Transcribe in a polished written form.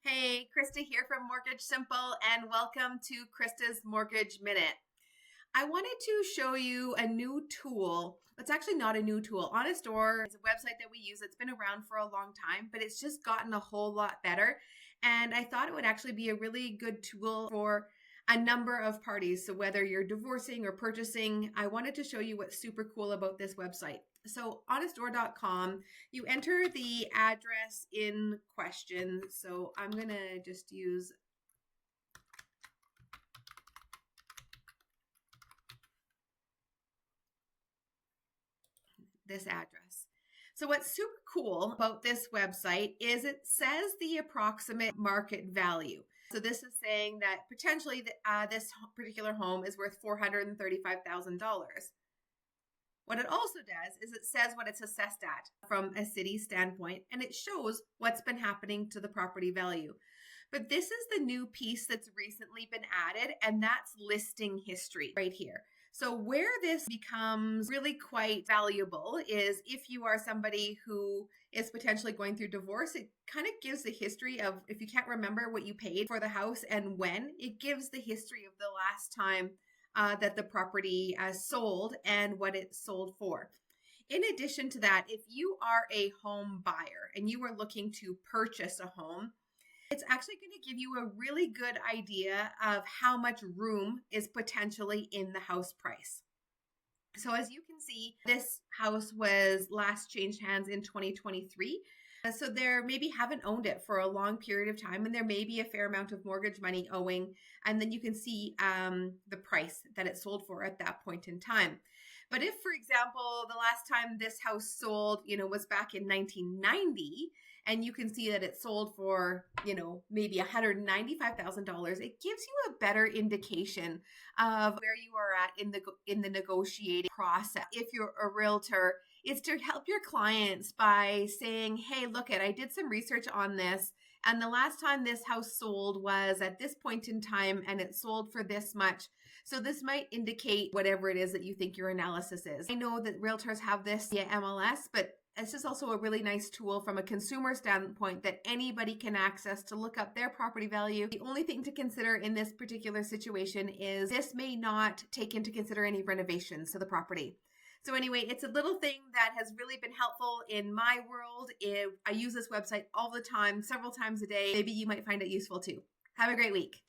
Hey, Krista here from Mortgage Simple, and welcome to Krista's Mortgage Minute. I wanted to show you a new tool. It's actually not a new tool. HonestDoor is a website that we use. It's been around for a long time, but it's just gotten a whole lot better. And I thought it would actually be a really good tool for a number of parties. So whether you're divorcing or purchasing, I wanted to show you what's super cool about this website. So honestdoor.com, you enter the address in question. So I'm going to just use this address. So what's super cool about this website is it says the approximate market value. So this is saying that potentially this particular home is worth $435,000. What it also does is it says what it's assessed at from a city standpoint, and it shows what's been happening to the property value. But this is the new piece that's recently been added, and that's listing history right here. So where this becomes really quite valuable is if you are somebody who is potentially going through divorce, it kind of gives the history of, if you can't remember what you paid for the house and when, it gives the history of the last time that the property sold and what it sold for. In addition to that, if you are a home buyer and you are looking to purchase a home, it's actually going to give you a really good idea of how much room is potentially in the house price. So as you can see, this house was last changed hands in 2023. So there maybe haven't owned it for a long period of time, and there may be a fair amount of mortgage money owing. And then you can see the price that it sold for at that point in time. But if, for example, the last time this house sold, was back in 1990, and you can see that it sold for, maybe $195,000, it gives you a better indication of where you are at in the negotiating process. If you're a realtor, is to help your clients by saying, hey, look I did some research on this, and the last time this house sold was at this point in time, and it sold for this much. So this might indicate whatever it is that you think your analysis is. I know that realtors have this via MLS, but it's just also a really nice tool from a consumer standpoint that anybody can access to look up their property value. The only thing to consider in this particular situation is this may not take into consider any renovations to the property. So anyway, it's a little thing that has really been helpful in my world. I use this website all the time, several times a day. Maybe you might find it useful too. Have a great week.